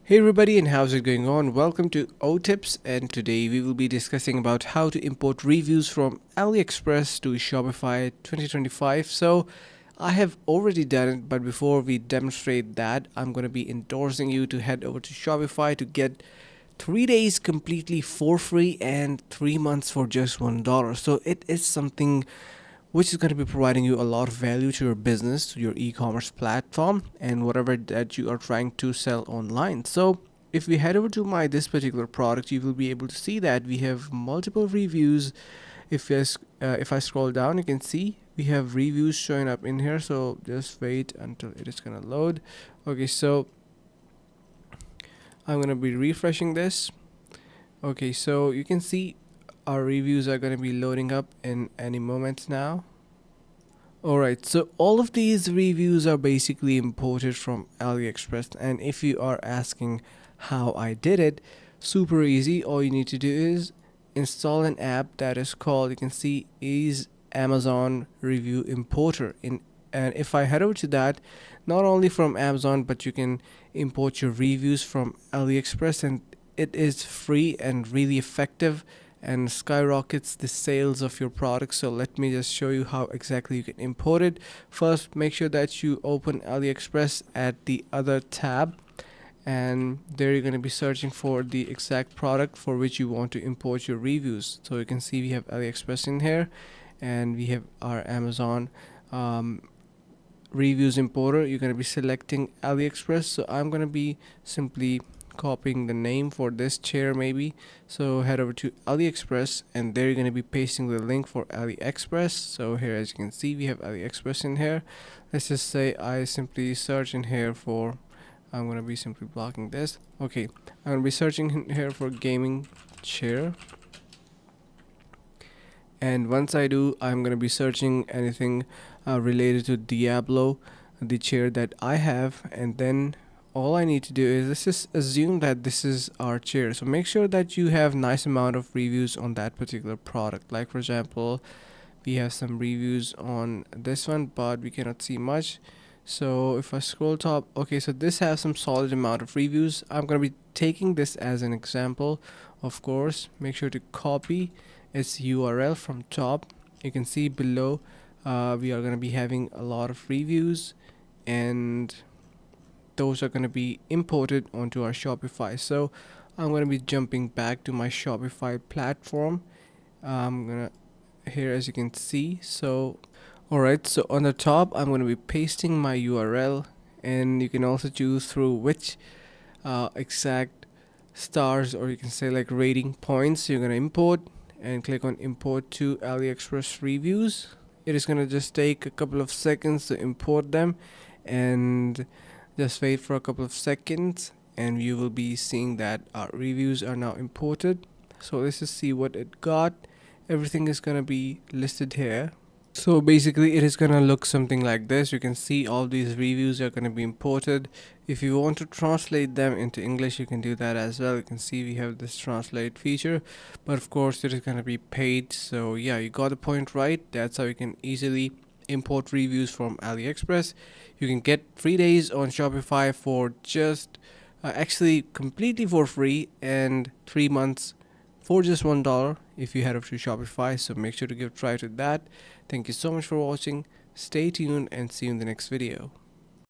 Hey everybody, and how's it going on? Welcome to O-Tips, and today we will be discussing about how to import reviews from AliExpress to Shopify 2025. So I have already done it, but before we demonstrate that, I'm going to be endorsing you to head over to Shopify to get 3 days completely for free and 3 months for just $1. So it is something which is going to be providing you a lot of value to your business, to your e-commerce platform, and whatever that you are trying to sell online. So if we head over to my this particular product, you will be able to see that we have multiple reviews. If I scroll down, you can see we have reviews showing up in here. So just wait until it is going to load. Okay, so I'm going to be refreshing this. Okay, so you can see our reviews are going to be loading up in any moment now. Alright, so all of these reviews are basically imported from AliExpress, and if you are asking how I did it, super easy. All you need to do is install an app that is called, you can see, is Amazon Review Importer. And if I head over to that, not only from Amazon, but you can import your reviews from AliExpress, and it is free and really effective and skyrockets the sales of your product. So let me just show you how exactly you can import it. First, make sure that you open AliExpress at the other tab, and there you're going to be searching for the exact product for which you want to import your reviews. So you can see we have AliExpress in here, and we have our Amazon reviews importer. You're going to be selecting AliExpress, so I'm going to be simply copying the name for this chair maybe. So head over to AliExpress, and there you're going to be pasting the link for AliExpress. So here, as you can see, we have AliExpress in here. Let's just say I simply search in here for, I'm going to be simply blocking this. Okay, I'm going to be searching in here for gaming chair, and once I do, I'm going to be searching anything related to Diablo, the chair that I have, and then all I need to do is let's just assume that this is our chair. So make sure that you have nice amount of reviews on that particular product. Like for example, we have some reviews on this one, but we cannot see much. So if I scroll top, okay, so this has some solid amount of reviews. I'm going to be taking this as an example. Of course, make sure to copy its URL from top. You can see below we are going to be having a lot of reviews, and those are going to be imported onto our Shopify. So I'm going to be jumping back to my Shopify platform. I'm going to, here as you can see, so alright, so on the top I'm going to be pasting my URL, and you can also choose through which exact stars, or you can say like rating points, you're going to import, and click on import to AliExpress reviews. It is going to just take a couple of seconds to import them, and just wait for a couple of seconds and you will be seeing that our reviews are now imported. So let's just see what it got. Everything is going to be listed here. So basically it is going to look something like this. You can see all these reviews are going to be imported. If you want to translate them into English, you can do that as well. You can see we have this translate feature, but of course it is going to be paid. So yeah, you got the point right. That's how you can easily import reviews from AliExpress. You can get 3 days on Shopify for just actually completely for free, and 3 months for just $1 if you head over to Shopify. So make sure to give a try to that. Thank you so much for watching. Stay tuned and see you in the next video.